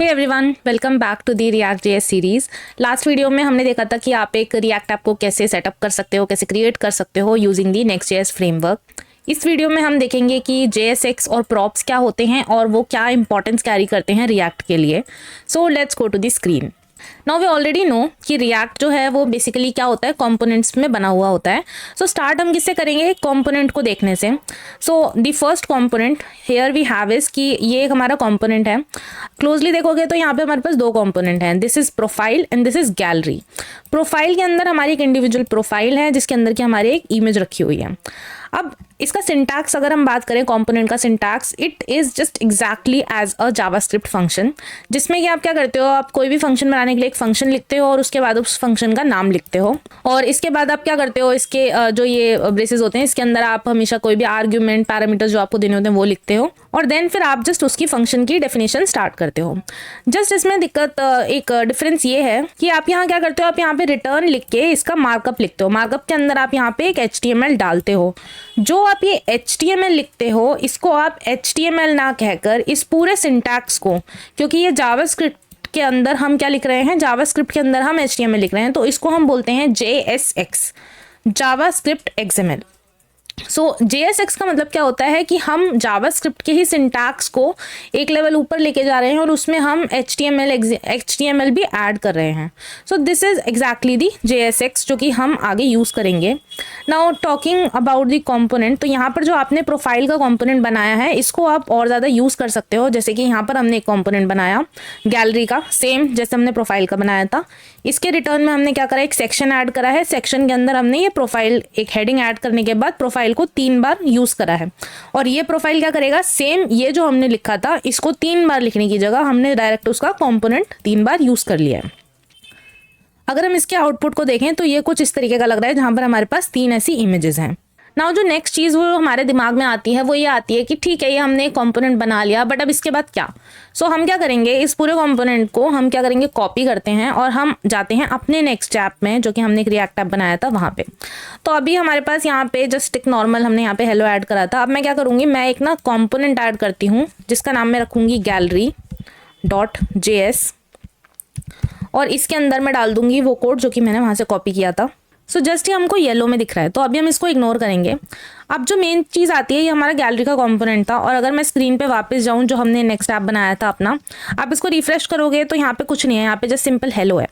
Hey everyone, welcome back to the React JS series. Last video में हमने देखा था कि आप एक रिएक्ट ऐप को कैसे सेटअप कर सकते हो, कैसे क्रिएट कर सकते हो using the next JS framework. इस वीडियो में हम देखेंगे कि JSX और प्रॉप्स क्या होते हैं और वो क्या इंपॉर्टेंस कैरी करते हैं रिएक्ट के लिए। So let's go to the screen. Now we already know कि रिएक्ट जो है वो बेसिकली क्या होता है, कंपोनेंट्स में बना हुआ होता है। सो स्टार्ट हम किससे करेंगे, कंपोनेंट को देखने से। So the first component here we have is कि ये एक हमारा कंपोनेंट है। क्लोजली देखोगे तो यहाँ पे हमारे पास दो कंपोनेंट हैं, this is profile and this is gallery. Profile के अंदर हमारी एक इंडिविजुअल प्रोफाइल है जिसके अंदर की हमारी एक इमेज रखी हुई है। अब इसका सिंटैक्स अगर हम बात करें कंपोनेंट का syntax, it is just exactly as a JavaScript function, जिसमें कि आप क्या करते हो, आप कोई भी फंक्शन बनाने के लिए एक फंक्शन लिखते हो और उसके बाद उस फंक्शन का नाम लिखते हो और इसके बाद आप क्या करते हो, इसके जो ये ब्रेसेस होते हैं इसके अंदर आप हमेशा कोई भी आर्ग्यूमेंट पैरामीटर्स जो आपको देने होते हैं वो लिखते हो और देन फिर आप जस्ट उसकी फंक्शन की डेफिनेशन स्टार्ट करते हो। जस्ट इसमें दिक्कत एक डिफरेंस ये है कि आप यहाँ क्या करते हो, आप यहाँ पे रिटर्न लिख के इसका मार्कअप लिखते हो। मार्कअप के अंदर आप यहाँ पे एक HTML डालते हो। जो आप ये HTML लिखते हो इसको आप HTML ना कहकर इस पूरे सिंटैक्स को, क्योंकि ये जावास्क्रिप्ट के अंदर हम क्या लिख रहे हैं, जावास्क्रिप्ट के अंदर हम HTML लिख रहे हैं, तो इसको हम बोलते हैं JSX, जावास्क्रिप्ट XML। सो JSX का मतलब क्या होता है कि हम जावास्क्रिप्ट के ही सिंटैक्स को एक लेवल ऊपर लेके जा रहे हैं और उसमें हम HTML भी ऐड कर रहे हैं। So this is exactly the JSX जो कि हम आगे यूज़ करेंगे। Now talking about the component, तो यहाँ पर जो आपने प्रोफाइल का कंपोनेंट बनाया है इसको आप और ज़्यादा यूज़ कर सकते हो। जैसे कि यहाँ पर हमने एक कंपोनेंट बनाया गैलरी का, सेम जैसे हमने प्रोफाइल का बनाया था। इसके रिटर्न में हमने क्या करा, एक सेक्शन ऐड करा है। सेक्शन के अंदर हमने ये प्रोफाइल एक हेडिंग ऐड करने के बाद प्रोफाइल को 3 बार यूज करा है और ये प्रोफाइल क्या करेगा, सेम ये जो हमने लिखा था इसको 3 बार लिखने की जगह हमने डायरेक्ट उसका कंपोनेंट 3 बार यूज कर लिया है। अगर हम इसके आउटपुट को देखें तो ये कुछ इस तरीके का लग रहा है जहां पर हमारे पास 3 ऐसी इमेजेस हैं। नाउ जो नेक्स्ट चीज़ वो हमारे दिमाग में आती है वो ये आती है कि ठीक है ये हमने एक कंपोनेंट बना लिया, बट अब इसके बाद क्या। सो हम क्या करेंगे, इस पूरे कंपोनेंट को हम क्या करेंगे, कॉपी करते हैं और हम जाते हैं अपने नेक्स्ट ऐप में जो कि हमने एक रिएक्ट ऐप बनाया था वहाँ पे। तो अभी हमारे पास यहाँ पे जस्ट एक नॉर्मल हमने यहाँ पे हेलो ऐड करा था। अब मैं क्या करूँगी, मैं एक ना कॉम्पोनेंट ऐड करती हूँ जिसका नाम मैं रखूँगी gallery.js और इसके अंदर मैं डाल दूंगी वो कोड जो कि मैंने वहाँ से कॉपी किया था। सो जस्ट ये हमको येलो में दिख रहा है तो अभी हम इसको इग्नोर करेंगे। अब जो मेन चीज़ आती है, ये हमारा गैलरी का कंपोनेंट था और अगर मैं स्क्रीन पे वापस जाऊँ जो हमने नेक्स्ट ऐप बनाया था अपना, आप इसको रिफ्रेश करोगे तो यहाँ पे कुछ नहीं है, यहाँ पे जस्ट सिंपल हेलो है।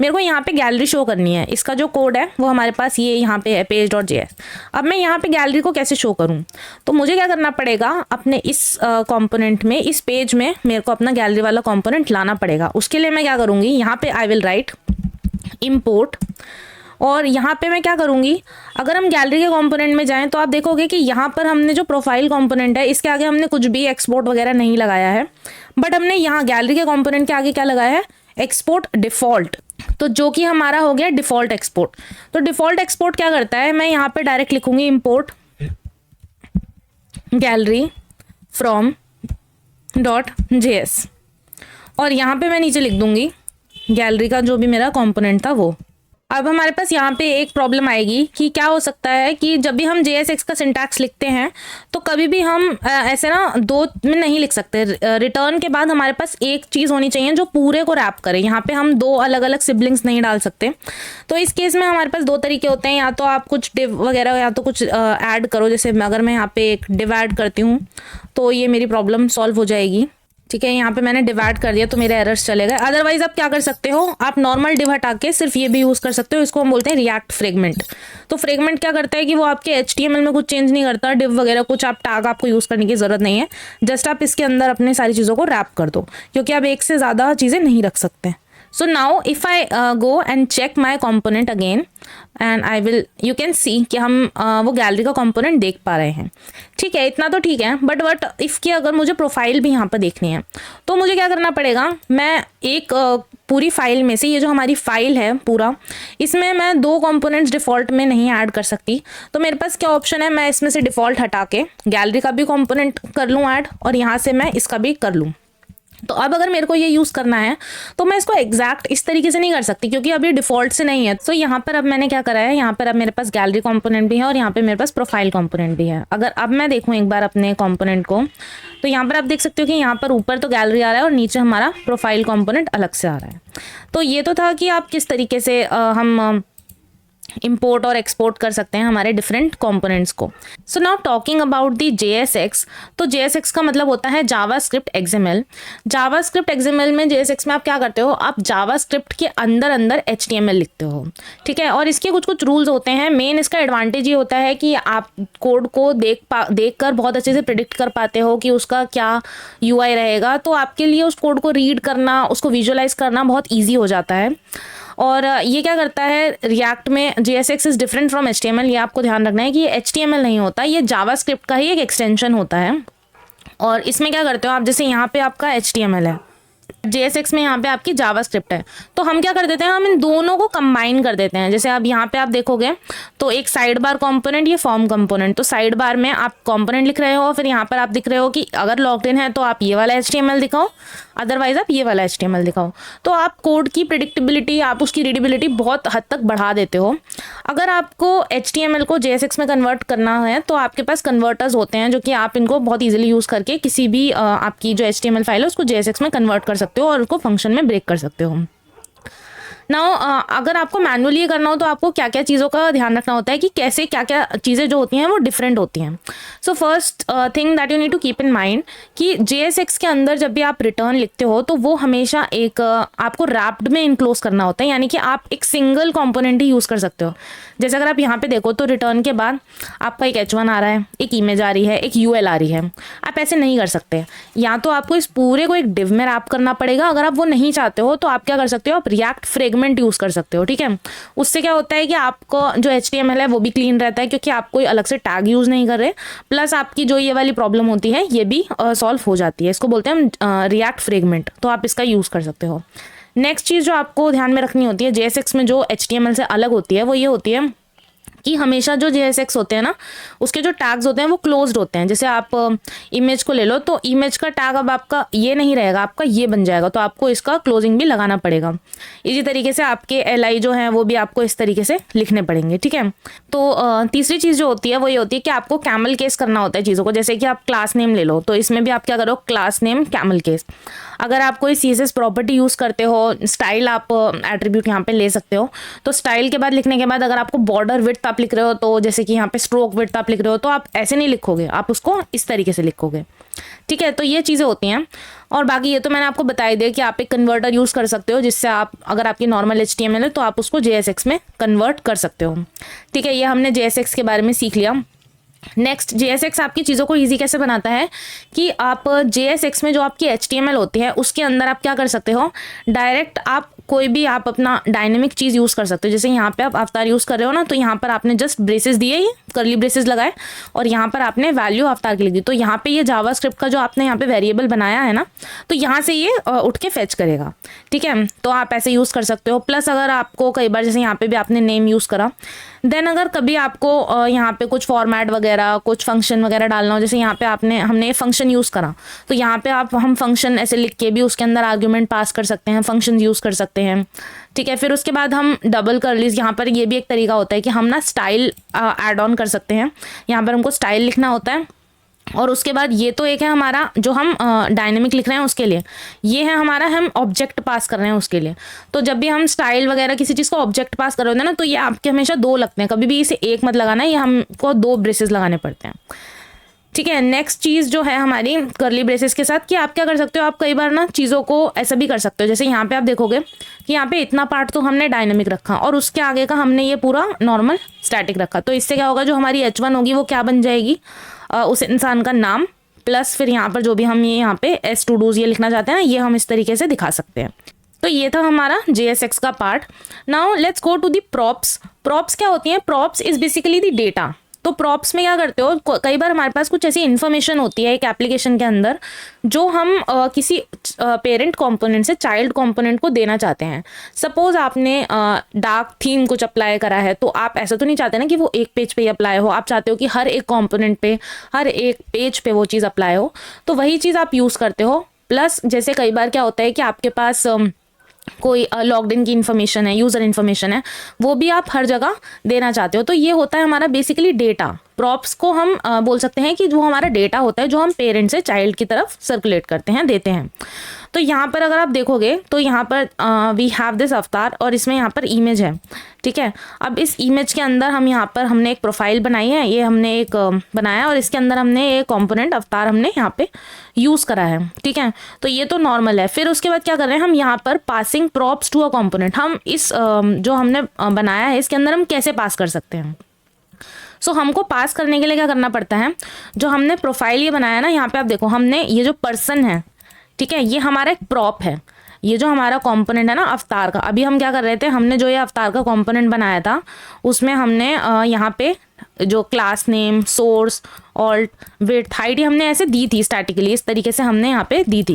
मेरे को यहाँ पे गैलरी शो करनी है, इसका जो कोड है वो हमारे पास ये यहाँ पे है page.js। अब मैं यहाँ पे गैलरी को कैसे शो करूँ, तो मुझे क्या करना पड़ेगा, अपने इस कॉम्पोनेंट में, इस पेज में मेरे को अपना गैलरी वाला कॉम्पोनेंट लाना पड़ेगा। उसके लिए मैं क्या करूँगी, यहाँ पे आई विल राइट इम्पोर्ट और यहाँ पे मैं क्या करूँगी, अगर हम गैलरी के कंपोनेंट में जाएं तो आप देखोगे कि यहाँ पर हमने जो प्रोफाइल कंपोनेंट है इसके आगे हमने कुछ भी एक्सपोर्ट वगैरह नहीं लगाया है, बट हमने यहाँ गैलरी के कंपोनेंट के आगे क्या लगाया है, एक्सपोर्ट डिफ़ॉल्ट। तो जो कि हमारा हो गया डिफ़ॉल्ट एक्सपोर्ट। तो डिफ़ॉल्ट एक्सपोर्ट क्या करता है, मैं यहाँ पर डायरेक्ट लिखूँगी इम्पोर्ट गैलरी फ्रॉम .js और यहाँ पर मैं नीचे लिख दूँगी गैलरी का जो भी मेरा कॉम्पोनेंट था वो। अब हमारे पास यहाँ पे एक प्रॉब्लम आएगी कि क्या हो सकता है कि जब भी हम JSX का सिंटैक्स लिखते हैं तो कभी भी हम ऐसे ना दो में नहीं लिख सकते। रिटर्न के बाद हमारे पास एक चीज़ होनी चाहिए जो पूरे को रैप करे। यहाँ पे हम दो अलग अलग सिबलिंग्स नहीं डाल सकते। तो इस केस में हमारे पास दो तरीके होते हैं, या तो आप कुछ डिव वगैरह या तो कुछ ऐड करो। जैसे अगर मैं यहाँ पे एक डिव ऐड करती हूँ तो ये मेरी प्रॉब्लम सॉल्व हो जाएगी। ठीक है, यहाँ पे मैंने डिवाइड कर दिया तो मेरे एरर्स चले गए। अदरवाइज आप क्या कर सकते हो, आप नॉर्मल डिव हटा के सिर्फ ये भी यूज़ कर सकते हो। इसको हम बोलते हैं रिएक्ट फ्रेगमेंट। तो फ्रेगमेंट क्या करता है कि वो आपके HTML में कुछ चेंज नहीं करता, डिव वगैरह कुछ आप टैग आपको यूज़ करने की ज़रूरत नहीं है। जस्ट आप इसके अंदर अपने सारी चीज़ों को रैप कर दो, क्योंकि आप एक से ज़्यादा चीज़ें नहीं रख सकते। So now if I go and check my component again and I will, you can see कि हम वो गैलरी का कंपोनेंट देख पा रहे हैं। ठीक है, इतना तो ठीक है, बट इफ़ की अगर मुझे प्रोफाइल भी यहाँ पर देखनी है तो मुझे क्या करना पड़ेगा, मैं एक पूरी फाइल में से, ये जो हमारी फाइल है पूरा, इसमें मैं दो कंपोनेंट्स डिफ़ॉल्ट में नहीं ऐड कर सकती। तो मेरे पास क्या ऑप्शन है, मैं इसमें से डिफ़ॉल्ट हटा के गैलरी का भी कंपोनेंट कर लूँ ऐड और यहाँ से मैं इसका भी कर लूँ। तो अब अगर मेरे को ये यूज़ करना है तो मैं इसको एग्जैक्ट इस तरीके से नहीं कर सकती, क्योंकि अब ये डिफ़ॉल्ट से नहीं है। तो यहाँ पर अब मैंने क्या करा है, यहाँ पर अब मेरे पास गैलरी कंपोनेंट भी है और यहाँ पे मेरे पास प्रोफाइल कंपोनेंट भी है। अगर अब मैं देखूँ एक बार अपने कंपोनेंट को, तो यहाँ पर आप देख सकते हो कि यहाँ पर ऊपर तो गैलरी आ रहा है और नीचे हमारा प्रोफाइल कंपोनेंट अलग से आ रहा है। तो ये तो था कि आप किस तरीके से हम इंपोर्ट और एक्सपोर्ट कर सकते हैं हमारे डिफरेंट कंपोनेंट्स को। So now talking about the JSX, तो JSX का मतलब होता है जावास्क्रिप्ट XML। जावास्क्रिप्ट XML में JSX में आप क्या करते हो, आप जावास्क्रिप्ट के अंदर अंदर HTML लिखते हो, ठीक है। और इसके कुछ कुछ रूल्स होते हैं। मेन इसका एडवांटेज ये होता है कि आप कोड को देख कर बहुत अच्छे से प्रिडिक्ट कर पाते हो कि उसका क्या UI रहेगा। तो आपके लिए उस कोड को रीड करना, उसको विजुअलाइज करना बहुत ईजी हो जाता है। और ये क्या करता है, रिएक्ट में JSX is different from HTML। ये आपको ध्यान रखना है कि ये HTML नहीं होता, ये जावास्क्रिप्ट का ही एक एक्सटेंशन होता है। और इसमें क्या करते हो आप, जैसे यहाँ पे आपका HTML है, JSX में यहाँ पे आपकी जावास्क्रिप्ट है, तो हम क्या कर देते हैं, हम इन दोनों को कंबाइन कर देते हैं। जैसे अब यहाँ पे आप देखोगे तो एक साइड बार कंपोनेंट, ये फॉर्म कंपोनेंट। तो साइड बार में आप कंपोनेंट लिख रहे हो, फिर यहाँ पर आप दिख रहे हो कि अगर लॉग्ड इन है तो आप ये वाला HTML दिखाओ, अदरवाइज आप ये वाला HTML दिखाओ। तो आप कोड की प्रिडिक्टेबिलिटी, आप उसकी रीडेबिलिटी बहुत हद तक बढ़ा देते हो। अगर आपको HTML को JSX में कन्वर्ट करना है तो आपके पास कन्वर्टर्स होते हैं, जो कि आप इनको बहुत ईजिली यूज़ करके किसी भी आपकी जो HTML फाइल है उसको JSX में कन्वर्ट कर सकते हो और उसको फंक्शन में ब्रेक कर सकते हो। नाउ अगर आपको मैनुअली ये करना हो तो आपको क्या क्या चीज़ों का ध्यान रखना होता है कि कैसे क्या क्या चीज़ें जो होती हैं वो डिफरेंट होती हैं। So first thing that you need to keep in mind कि JSX के अंदर जब भी आप रिटर्न लिखते हो तो वो हमेशा एक आपको रैप्ड में इनक्लोज करना होता है, यानी कि आप एक सिंगल कंपोनेंट ही यूज़ कर सकते हो। जैसे अगर आप यहाँ पे देखो तो रिटर्न के बाद आपका एक H1 आ रहा है, एक इमेज आ रही है, एक UL आ रही है। आप ऐसे नहीं कर सकते, या तो आपको इस पूरे को एक डिव में रैप करना पड़ेगा। अगर आप वो नहीं चाहते हो तो आप क्या कर सकते हो, आप रिएक्ट फ्रेगमेंट यूज़ कर सकते हो, ठीक है। उससे क्या होता है कि आपको जो HTML है वो भी क्लीन रहता है, क्योंकि आप कोई अलग से टैग यूज़ नहीं कर रहे, प्लस आपकी जो ये वाली प्रॉब्लम होती है ये भी सॉल्व हो जाती है। इसको बोलते हैं हम रिएक्ट फ्रेगमेंट, तो आप इसका यूज़ कर सकते हो। नेक्स्ट चीज़ जो आपको ध्यान में रखनी होती है JSX में, जो HTML से अलग होती है, वो ये होती है कि हमेशा जो JSX होते हैं ना, उसके जो टैग्स होते हैं वो क्लोज्ड होते हैं। जैसे आप इमेज को ले लो तो इमेज का टैग अब आपका ये नहीं रहेगा, आपका ये बन जाएगा, तो आपको इसका क्लोजिंग भी लगाना पड़ेगा। इसी तरीके से आपके LI जो हैं वो भी आपको इस तरीके से लिखने पड़ेंगे, ठीक है। तो तीसरी चीज़ जो होती है वो ये होती है कि आपको कैमल केस करना होता है चीज़ों को। जैसे कि आप क्लास नेम ले लो, तो इसमें भी आप क्या करो, क्लास नेम कैमल केस। अगर आप कोई CSS प्रॉपर्टी यूज़ करते हो, स्टाइल आप एट्रीब्यूट यहाँ पे ले सकते हो, तो स्टाइल के बाद लिखने के बाद अगर आपको बॉर्डर विड्थ आप लिख रहे हो, तो जैसे कि यहाँ पे स्ट्रोक विड्थ आप लिख रहे हो, तो आप ऐसे नहीं लिखोगे, आप उसको इस तरीके से लिखोगे, ठीक है। तो ये चीज़ें होती हैं। और बाकी ये तो मैंने आपको बताई दिया कि आप एक कन्वर्टर यूज़ कर सकते हो, जिससे आप अगर आपकी नॉर्मल HTML है तो आप उसको JSX में कन्वर्ट कर सकते हो, ठीक है। ये हमने JSX के बारे में सीख लिया। नेक्स्ट, JSX आपकी चीज़ों को ईजी कैसे बनाता है कि आप JSX में जो आपकी HTML होती है उसके अंदर आप क्या कर सकते हो, डायरेक्ट आप कोई भी आप अपना डायनेमिक चीज़ यूज़ कर सकते हो। जैसे यहाँ पे आप अवतार यूज़ कर रहे हो ना, तो यहाँ पर आपने जस्ट ब्रेसेस दिए, ये करली ब्रेसेस लगाए और यहाँ पर आपने वैल्यू अवतार की लिख दी, तो यहाँ पे ये जावास्क्रिप्ट का जो आपने यहाँ पे वेरिएबल बनाया है ना, तो यहाँ से ये उठ के फेच करेगा, ठीक है। तो आप ऐसे यूज़ कर सकते हो। प्लस अगर आपको कई बार, जैसे यहाँ पे भी आपने नेम यूज़ करा, देन अगर कभी आपको यहाँ पे कुछ फॉर्मेट वगैरह, कुछ फंक्शन वगैरह डालना हो, जैसे यहाँ पे हमने फंक्शन यूज़ करा, तो यहाँ पे हम फंक्शन ऐसे लिख के भी उसके अंदर आर्ग्यूमेंट पास कर सकते हैं, फंक्शन यूज़ कर सकते हैं, ठीक है। फिर उसके बाद हम डबल कर्लीज, यहाँ पर ये भी एक तरीका होता है कि हम ना स्टाइल ऐड ऑन कर सकते हैं। यहाँ पर हमको स्टाइल लिखना होता है, और उसके बाद ये तो एक है हमारा जो हम डायनेमिक लिख रहे हैं उसके लिए, ये है हमारा हम ऑब्जेक्ट पास कर रहे हैं उसके लिए। तो जब भी हम स्टाइल वगैरह किसी चीज़ को ऑब्जेक्ट पास कर रहे होते हैं ना, तो ये आपके हमेशा दो लगते हैं, कभी भी इसे एक मत लगाना है, ये हमको दो ब्रेसेस लगाने पड़ते हैं, ठीक है। नेक्स्ट चीज़ जो है हमारी करली ब्रेसेस के साथ, कि आप क्या कर सकते हो, आप कई बार ना चीज़ों को ऐसा भी कर सकते हो। जैसे यहाँ पे आप देखोगे कि यहाँ पे इतना पार्ट तो हमने डायनेमिक रखा और उसके आगे का हमने ये पूरा नॉर्मल स्टैटिक रखा, तो इससे क्या होगा, जो हमारी H1 होगी वो क्या बन जाएगी, उस इंसान का नाम, प्लस फिर यहाँ पर जो भी हम ये यहाँ पे S to do's ये लिखना चाहते हैं ना, ये हम इस तरीके से दिखा सकते हैं। तो ये था हमारा JSX का part. Now let's go to the props. Props क्या होती हैं, props is basically the data. तो प्रॉप्स में क्या करते हो, कई बार हमारे पास कुछ ऐसी इन्फॉर्मेशन होती है एक एप्लीकेशन के अंदर जो हम किसी पेरेंट कंपोनेंट से चाइल्ड कंपोनेंट को देना चाहते हैं। सपोज आपने डार्क थीम कुछ अप्लाई करा है, तो आप ऐसा तो नहीं चाहते ना कि वो एक पेज पे ही अप्लाई हो, आप चाहते हो कि हर एक कंपोनेंट पे, हर एक पेज पे वो चीज़ अप्लाई हो। तो वही चीज़ आप यूज़ करते हो प्लस जैसे कई बार क्या होता है कि आपके पास कोई लॉग्ड इन की इन्फॉर्मेशन है, यूज़र इन्फॉर्मेशन है, वो भी आप हर जगह देना चाहते हो। तो ये होता है हमारा बेसिकली डेटा। प्रॉप्स को हम बोल सकते हैं कि जो हमारा डेटा होता है जो हम पेरेंट से चाइल्ड की तरफ सर्कुलेट करते हैं, देते हैं। तो यहाँ पर अगर आप देखोगे तो यहाँ पर वी हैव दिस अवतार और इसमें यहाँ पर इमेज है, ठीक है। अब इस इमेज के अंदर हमने एक प्रोफाइल बनाई है, ये हमने एक बनाया और इसके अंदर हमने एक कंपोनेंट अवतार हमने यहाँ पे यूज़ करा है, ठीक है। तो ये तो नॉर्मल है। फिर उसके बाद क्या कर रहे हैं हम यहाँ पर passing props to a component. हम इस जो हमने बनाया है इसके अंदर हम कैसे पास कर सकते हैं। सो हमको पास करने के लिए क्या करना पड़ता है, जो हमने प्रोफाइल ये बनाया ना, यहाँ पे आप देखो हमने ये जो पर्सन है, ठीक है, ये हमारा एक प्रॉप है। ये जो हमारा कंपोनेंट है ना अवतार का, अभी हम क्या कर रहे थे, हमने जो ये अवतार का कंपोनेंट बनाया था उसमें हमने यहाँ पे जो class name, source, alt, width, height हमने ऐसे दी थी स्टैटिकली, इस तरीके से हमने यहाँ पे दी थी।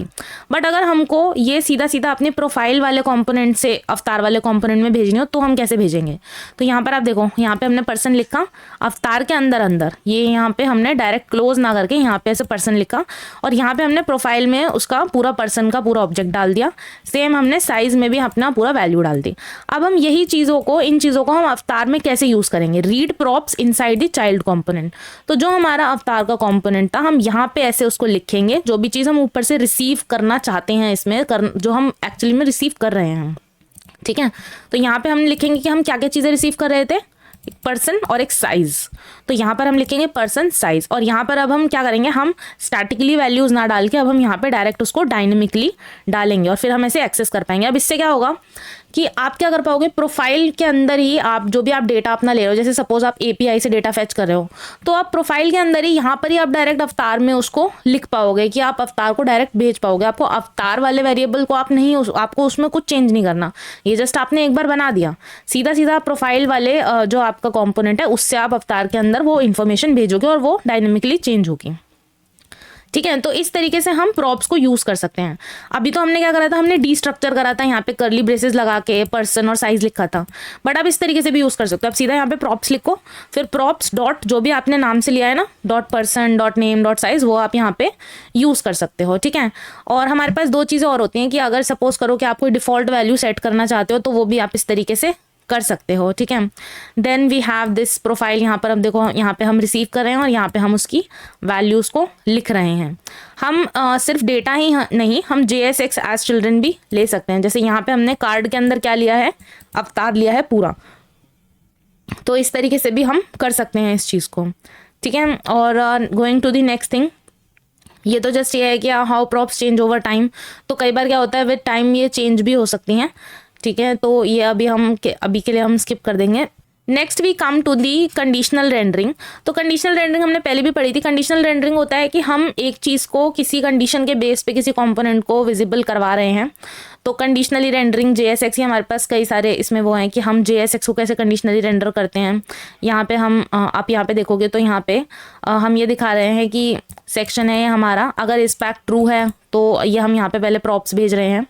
बट अगर हमको ये सीधा सीधा अपने प्रोफाइल वाले कंपोनेंट से अवतार वाले कंपोनेंट में भेजनी हो तो हम कैसे भेजेंगे। तो यहाँ पर आप देखो, यहाँ पे हमने पर्सन लिखा, अवतार के अंदर अंदर ये यहाँ पे हमने डायरेक्ट क्लोज ना करके यहाँ पे ऐसे पर्सन लिखा और यहाँ पे हमने प्रोफाइल में उसका पूरा पर्सन का पूरा ऑब्जेक्ट डाल दिया। सेम हमने साइज में भी अपना पूरा वैल्यू डाल दी। अब हम यही चीज़ों को, इन चीज़ों को हम अवतार में कैसे यूज़ करेंगे, read props inside the child component. तो जो हमारा अवतार का कंपोनेंट था हम यहाँ पे ऐसे उसको लिखेंगे, जो भी चीज़ हम ऊपर से रिसीव करना चाहते हैं इसमें जो हम एक्चुअली में रिसीव कर रहे हैं, ठीक है। तो यहाँ पे हम लिखेंगे कि हम क्या क्या चीज़ें रिसीव कर रहे थे, एक पर्सन और एक साइज। तो यहाँ पर हम लिखेंगे पर्सन साइज और यहाँ पर अब हम क्या करेंगे, हम स्टैटिकली वैल्यूज ना डाल के अब हम यहाँ पे डायरेक्ट उसको डायनेमिकली डालेंगे और फिर हम ऐसे एक्सेस कर पाएंगे। अब इससे क्या होगा कि आप क्या कर पाओगे, प्रोफाइल के अंदर ही आप जो भी आप डेटा अपना ले रहे हो, जैसे सपोज आप एपीआई से डेटा फैच कर रहे हो, तो आप प्रोफाइल के अंदर ही यहाँ पर ही आप डायरेक्ट अवतार में उसको लिख पाओगे कि आप अवतार को डायरेक्ट भेज पाओगे। आपको अवतार वाले वेरिएबल को आपको उसमें कुछ चेंज नहीं करना, ये जस्ट आपने एक बार बना दिया, सीधा सीधा प्रोफाइल वाले जो आपका कॉम्पोनेंट है उससे आप अवतार के अंदर वो इन्फॉर्मेशन भेजोगे और वो डायनेमिकली चेंज होगी, ठीक है। तो इस तरीके से हम प्रॉप्स को यूज़ कर सकते हैं। अभी तो हमने क्या करा था, हमने डीस्ट्रक्चर करा था, यहाँ पे करली ब्रेसेस लगा के पर्सन और साइज लिखा था, बट अब इस तरीके से भी यूज़ कर सकते हो। अब सीधा यहाँ पे प्रॉप्स लिखो, फिर प्रॉप्स डॉट जो भी आपने नाम से लिया है ना, dot person, dot name, dot size, वो आप यहाँ पे यूज़ कर सकते हो, ठीक है। और हमारे पास दो चीज़ें और होती हैं कि अगर सपोज करो कि आप कोई डिफ़ॉल्ट वैल्यू सेट करना चाहते हो तो वो भी आप इस तरीके से कर सकते हो, ठीक है। Then we have this profile, यहाँ पर अब देखो यहाँ पे हम रिसीव कर रहे हैं और यहाँ पे हम उसकी वैल्यूज़ को लिख रहे हैं। हम सिर्फ डेटा ही नहीं, हम JSX एज चिल्ड्रन भी ले सकते हैं। जैसे यहाँ पे हमने कार्ड के अंदर क्या लिया है, अवतार लिया है पूरा, तो इस तरीके से भी हम कर सकते हैं इस चीज़ को, ठीक है। और going to the next thing, ये तो जस्ट ये है कि how props change over time. तो कई बार क्या होता है विद टाइम ये चेंज भी हो सकती हैं, ठीक है। तो ये अभी के लिए हम स्किप कर देंगे। Next we come to the conditional rendering. तो कंडीशनल रेंडरिंग हमने पहले भी पढ़ी थी। कंडीशनल रेंडरिंग होता है कि हम एक चीज़ को किसी कंडीशन के बेस पे किसी कंपोनेंट को विजिबल करवा रहे हैं। तो कंडीशनली रेंडरिंग JSX ही हमारे पास कई सारे इसमें वो हैं कि हम JSX को कैसे कंडीशनली रेंडर करते हैं। यहाँ पे हम आप यहाँ पे देखोगे तो यहाँ पे हम ये दिखा रहे हैं कि सेक्शन है हमारा, अगर इस पैक ट्रू है तो ये हम यहाँ पे पहले प्रॉप्स भेज रहे हैं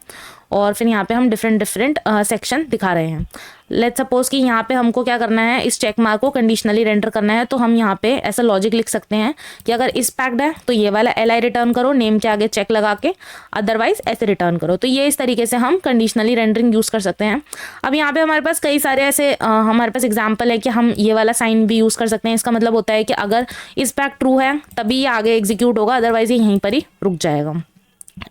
और फिर यहाँ पे हम डिफरेंट सेक्शन दिखा रहे हैं। लेट्स सपोज कि यहाँ पे हमको क्या करना है, इस चेक मार्क को कंडीशनली रेंडर करना है, तो हम यहाँ पे ऐसा लॉजिक लिख सकते हैं कि अगर इस पैक्ड है तो ये वाला LI रिटर्न करो, नेम के आगे चेक लगा के, अदरवाइज ऐसे रिटर्न करो। तो ये इस तरीके से हम कंडीशनली रेंडरिंग यूज़ कर सकते हैं। अब यहाँ पे हमारे पास कई सारे ऐसे हमारे पास एग्जाम्पल है कि हम ये वाला साइन भी यूज़ कर सकते हैं। इसका मतलब होता है कि अगर इस पैक ट्रू है तभी ये आगे एग्जीक्यूट होगा, अदरवाइज ये यहीं पर ही रुक जाएगा।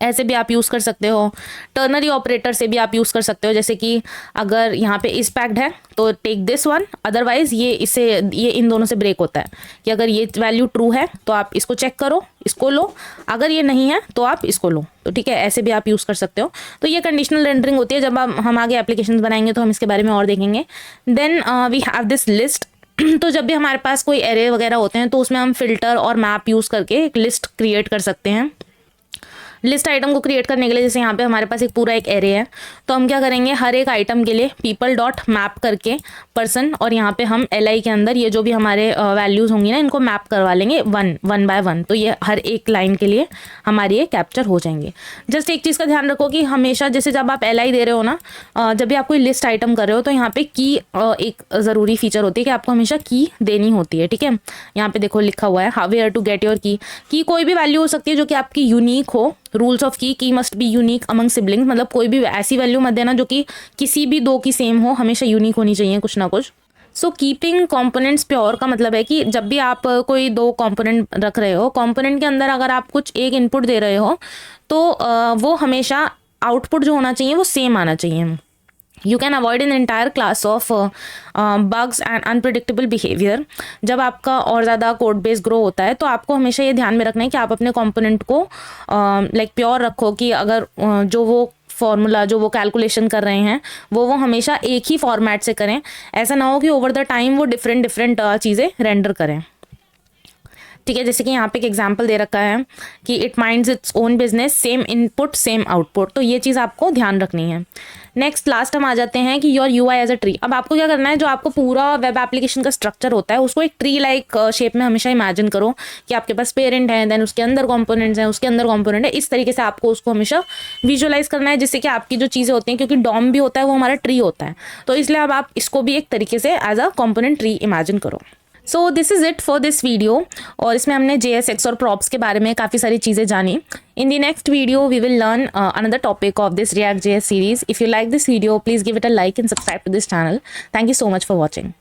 ऐसे भी आप यूज़ कर सकते हो। टर्नरी ऑपरेटर से भी आप यूज़ कर सकते हो, जैसे कि अगर यहाँ पे इस पैक्ड है तो टेक दिस वन, अदरवाइज ये इन दोनों से ब्रेक होता है कि अगर ये वैल्यू ट्रू है तो आप इसको चेक करो, इसको लो, अगर ये नहीं है तो आप इसको लो। तो ठीक है, ऐसे भी आप यूज़ कर सकते हो। तो ये कंडीशनल रेंडरिंग होती है। जब हम आगे एप्लीकेशन बनाएंगे तो हम इसके बारे में और देखेंगे। Then we have this list. तो जब भी हमारे पास कोई एरे वगैरह होते हैं तो उसमें हम फिल्टर और मैप यूज़ करके एक लिस्ट क्रिएट कर सकते हैं। लिस्ट आइटम को क्रिएट करने के लिए जैसे यहाँ पे हमारे पास पूरा एक एरे है, तो हम क्या करेंगे, हर एक आइटम के लिए people डॉट मैप करके पर्सन, और यहाँ पे हम LI के अंदर ये जो भी हमारे वैल्यूज़ होंगी ना इनको मैप करवा लेंगे वन बाय वन। तो ये हर एक लाइन के लिए हमारी ये कैप्चर हो जाएंगे। जस्ट एक चीज़ का ध्यान रखो कि हमेशा जैसे जब आप LI दे रहे हो ना, जब भी आप कोई लिस्ट आइटम कर रहे हो तो यहाँ पे की एक ज़रूरी फीचर होती है कि आपको हमेशा की देनी होती है। ठीक है, यहाँ पे देखो लिखा हुआ है वेयर टू गेट योर की। कोई भी वैल्यू हो सकती है जो कि आपकी यूनिक हो, रूल्स ऑफ की must be unique among siblings, मतलब कोई भी ऐसी वैल्यू मत देना जो कि किसी भी दो की सेम हो, हमेशा यूनिक होनी चाहिए कुछ ना कुछ। सो कीपिंग कंपोनेंट्स प्योर का मतलब है कि जब भी आप कोई दो कंपोनेंट रख रहे हो, कंपोनेंट के अंदर अगर आप कुछ एक इनपुट दे रहे हो तो वो हमेशा आउटपुट जो होना चाहिए वो सेम आना चाहिए। You can avoid an entire class of bugs and unpredictable behaviour. जब आपका और ज़्यादा कोड बेस ग्रो होता है तो आपको हमेशा ये ध्यान में रखना है कि आप अपने कंपोनेंट को लाइक प्योर रखो, कि अगर जो वो फॉर्मूला जो वो कैलकुलेशन कर रहे हैं वो हमेशा एक ही फॉर्मेट से करें। ऐसा ना हो कि ओवर द टाइम वो डिफरेंट चीज़ें रेंडर करें। ठीक है, जैसे कि यहाँ पे एक एग्जांपल दे रखा है कि it minds its own business, same input same output, तो ये चीज़ आपको ध्यान रखनी है। नेक्स्ट लास्ट हम आ जाते हैं कि your UI as a tree. अब आपको क्या करना है, जो आपको पूरा वेब एप्लीकेशन का स्ट्रक्चर होता है उसको एक ट्री लाइक शेप में हमेशा इमेजिन करो कि आपके पास पेरेंट है, देन उसके अंदर कंपोनेंट्स हैं, उसके अंदर कंपोनेंट है, इस तरीके से आपको उसको हमेशा विजुअलाइज करना है, जिससे कि आपकी जो चीज़ें होती हैं, क्योंकि डॉम भी होता है वो हमारा ट्री होता है, तो इसलिए अब आप इसको भी एक तरीके से as a component tree imagine करो। So this is it for this video, और इसमें हमने JSX और प्रॉप्स के बारे में काफ़ी सारी चीज़ें जानी। In the next video we will learn another topic of this React.js series. If you like this video please give it a like and subscribe to this channel. Thank you so much for watching.